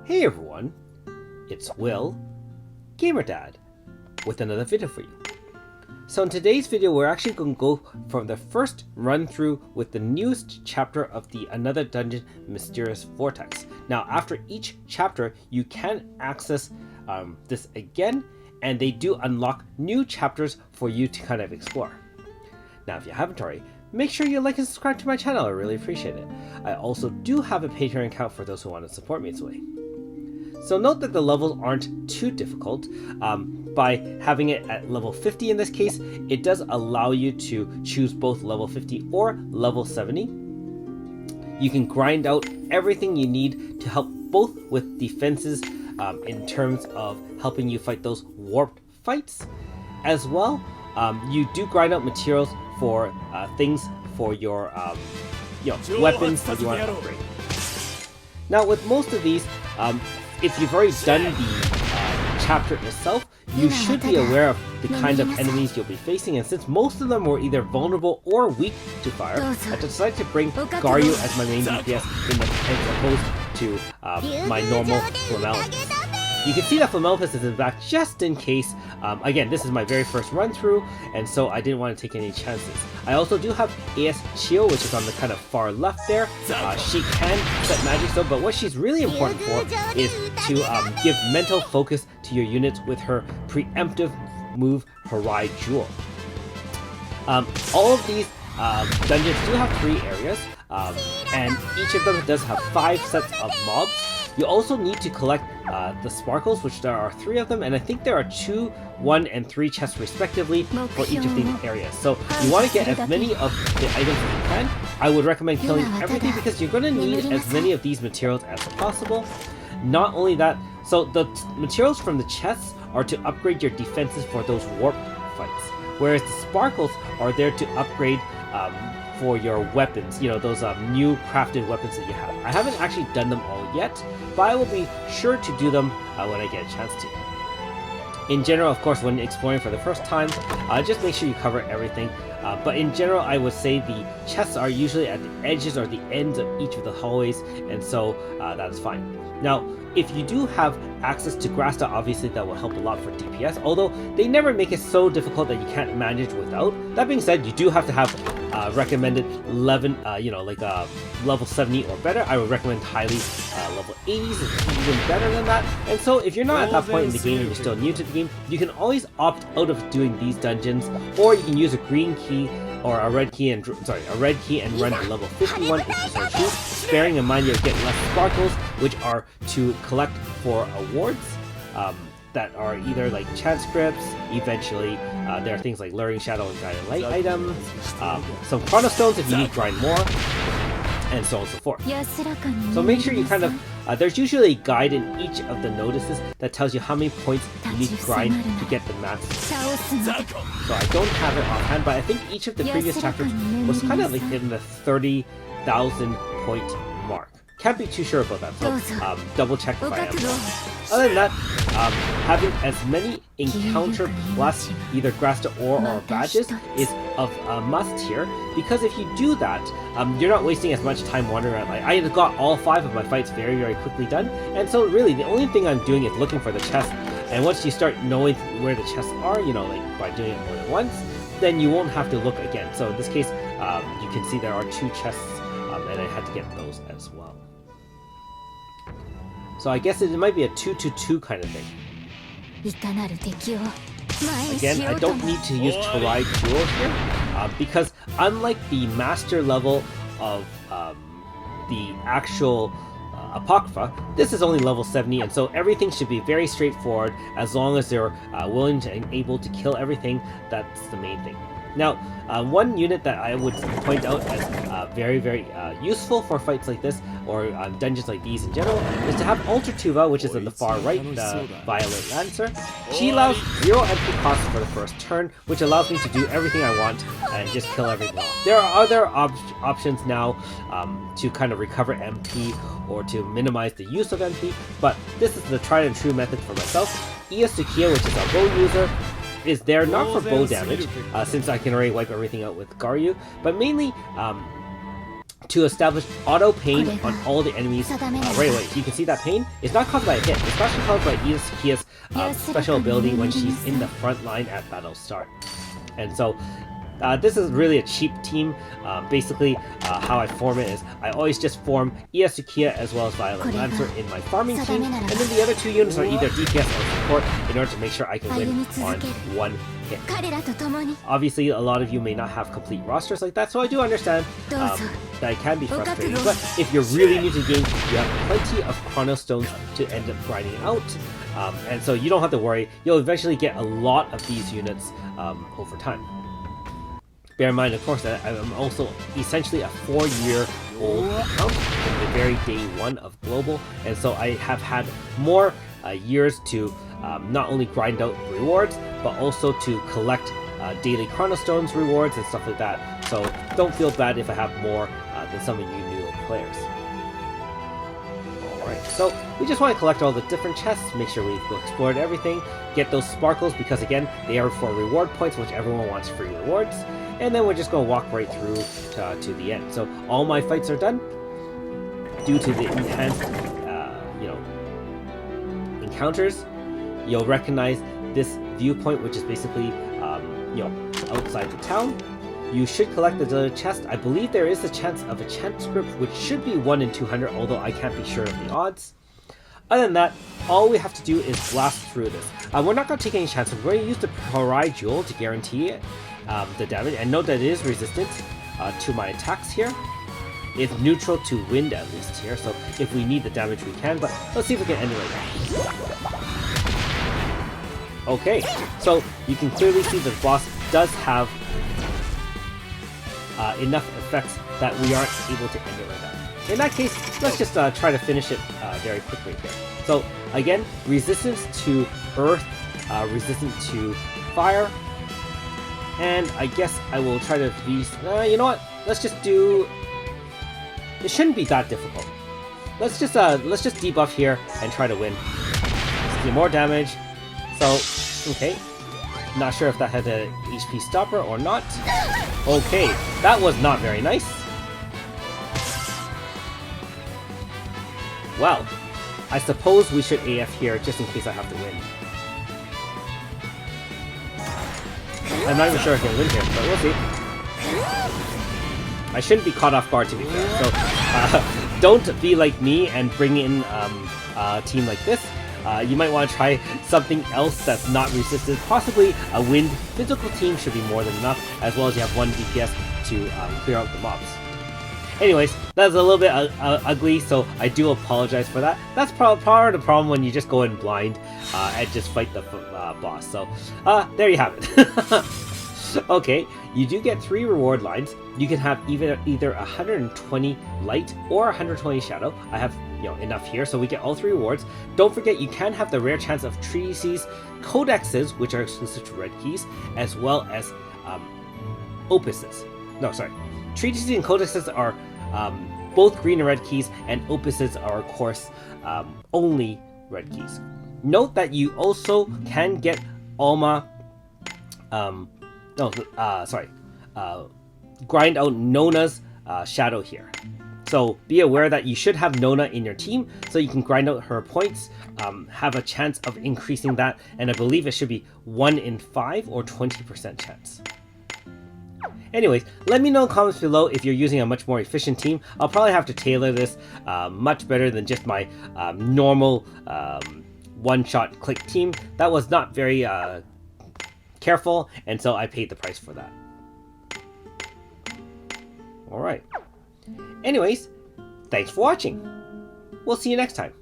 Hey everyone, it's Will, GamerDad, with another video for you. So in today's video, we're actually going to go from the first run through with the newest chapter of the Another Dungeon Mysterious Vortex. Now after each chapter, you can access this again, and they do unlock new chapters for you to kind of explore. Now if you haven't already, make sure you like and subscribe to my channel, I really appreciate it. I also do have a Patreon account for those who want to support me this way. So note that the levels aren't too difficult. By having it at level 50 in this case, it does allow you to choose both level 50 or level 70. You can grind out everything you need to help both with defenses in terms of helping you fight those warped fights. As well, you do grind out materials for things for your weapons that you want to upgrade. Now with most of these, if you've already done the chapter itself, you should be aware of the kind of enemies you'll be facing, and since most of them were either vulnerable or weak to fire, I decided to bring Garyu as my main DPS as opposed to my normal Flamelopus. You can see that Flamelopus is in the back just in case. Again, this is my very first run through, and so I didn't want to take any chances. I also do have AS Chio, which is on the kind of far left there. She can set magic though, but what she's really important for is to give mental focus to your units with her preemptive move, Harai Jewel. All of these dungeons do have 3 areas, and each of them does have 5 sets of mobs. You also need to collect the sparkles, which there are 3 of them, and I think there are 2, 1, and 3 chests respectively for each of these areas. So you want to get as many of the items as you can. I would recommend killing everything because you're going to need as many of these materials as possible. Not only that, so the materials from the chests are to upgrade your defenses for those warped fights, whereas the sparkles are there to upgrade for your weapons, those new crafted weapons that you have. I haven't actually done them all yet, but I will be sure to do them when I get a chance to. In general, of course, when exploring for the first time, just make sure you cover everything. But in general, I would say the chests are usually at the edges or the ends of each of the hallways, and so that is fine. Now, if you do have access to Grasta, obviously that will help a lot for DPS, although they never make it so difficult that you can't manage without. That being said, you do have to have recommended 11, level 70 or better. I would recommend highly level 80s is even better than that. And so if you're not at that point in the game and you're still new to the game, you can always opt out of doing these dungeons, or you can use a green key or a red key and run to level 51 if you so choose, bearing in mind you'll get less sparkles, which are to collect for awards that are either like chance scripts. Eventually there are things like Luring Shadow and Guiding Light items, some Chronostones if you need to grind more, and so on and so forth. So make sure you kind of, there's usually a guide in each of the notices that tells you how many points you need to grind to get the max. So I don't have it offhand, but I think each of the previous chapters was kind of like in the 30,000 point mark. Can't be too sure about that, so double check if I am wrong. Other than that, having as many encounter plus either Grasta or badges is of a must here, because if you do that, you're not wasting as much time wandering around. Like, I got all 5 of my fights very, very quickly done, and so really the only thing I'm doing is looking for the chest, and once you start knowing where the chests are, like by doing it more than once, then you won't have to look again. So in this case, you can see there are 2 chests, and I had to get those as well. So I guess it might be a 2-2-2 kind of thing. Again, I don't need to use Harai Jewel here, because unlike the master level of the actual Apocrypha, this is only level 70, and so everything should be very straightforward as long as they're willing and able to kill everything. That's the main thing. Now, one unit that I would point out as very, very useful for fights like this, or dungeons like these in general, is to have Alter Tuva, which is on the far right, the Violet Lancer. She allows 0 MP cost for the first turn, which allows me to do everything I want and just kill everything off. There are other options now to kind of recover MP or to minimize the use of MP, but this is the tried and true method for myself. Iyasukiya, which is our bow user, is there not for bow damage, since I can already wipe everything out with Garyu, but mainly to establish auto pain on all the enemies right away. You can see that pain is not caused by a hit. It's actually caused by Ida Sakia's special ability when she's in the front line at battle start. And so this is really a cheap team. Basically, how I form it is I always just form Ida Sakia as well as Violet Lancer in my farming team, and then the other 2 units are either DPS or support in order to make sure I can win on one hit. Obviously, a lot of you may not have complete rosters like that, so I do understand that it can be frustrating. But if you're really new to the game, you have plenty of Chrono Stones to end up grinding out, and so you don't have to worry. You'll eventually get a lot of these units over time. Bear in mind, of course, that I'm also essentially a 4-year-old account from the very day 1 of Global, and so I have had more years to not only grind out rewards, but also to collect daily Chrono Stones rewards and stuff like that. So don't feel bad if I have more than some of you newer players. Alright, so we just want to collect all the different chests, make sure we've explored everything, get those sparkles because again, they are for reward points, which everyone wants free rewards. And then we're just going to walk right through to the end. So all my fights are done. Due to the enhanced, encounters, you'll recognize this viewpoint, which is basically, outside the town. You should collect the daily chest. I believe there is a chance of a chant script, which should be 1 in 200, although I can't be sure of the odds. Other than that, all we have to do is blast through this. We're not going to take any chances. We're going to use the Parai Jewel to guarantee the damage, and note that it is resistant to my attacks here. It's neutral to wind at least here, so if we need the damage we can, but let's see if we can end it right now. Okay, so you can clearly see the boss does have enough effects that we aren't able to end it right now. In that case, let's just try to finish it very quickly here. So again, resistance to earth, resistant to fire, and I guess I will try to be... you know what? Let's just do... It shouldn't be that difficult. Let's just debuff here and try to win. Let's do more damage. So, okay. Not sure if that had a HP stopper or not. Okay, that was not very nice. Well, I suppose we should AF here just in case I have to win. I'm not even sure if I can win here, but we'll see. I shouldn't be caught off guard to be fair, so don't be like me and bring in a team like this. You might want to try something else that's not resistant. Possibly a wind physical team should be more than enough, as well as you have 1 DPS to clear out the mobs. Anyways, that's a little bit ugly, so I do apologize for that. That's part of the problem when you just go in blind and just fight the boss. So, there you have it. Okay, you do get 3 reward lines. You can have either 120 light or 120 shadow. I have enough here, so we get all 3 rewards. Don't forget, you can have the rare chance of treatises, codexes, which are exclusive to red keys, as well as opuses. No, sorry. Treatises and codexes are both green and red keys, and opuses are, of course, only red keys. Note that you also can get Alma, grind out Nona's shadow here. So be aware that you should have Nona in your team, so you can grind out her points, have a chance of increasing that, and I believe it should be 1 in 5 or 20% chance. Anyways, let me know in the comments below if you're using a much more efficient team. I'll probably have to tailor this much better than just my normal one-shot click team. That was not very careful, and so I paid the price for that. Alright. Anyways, thanks for watching. We'll see you next time.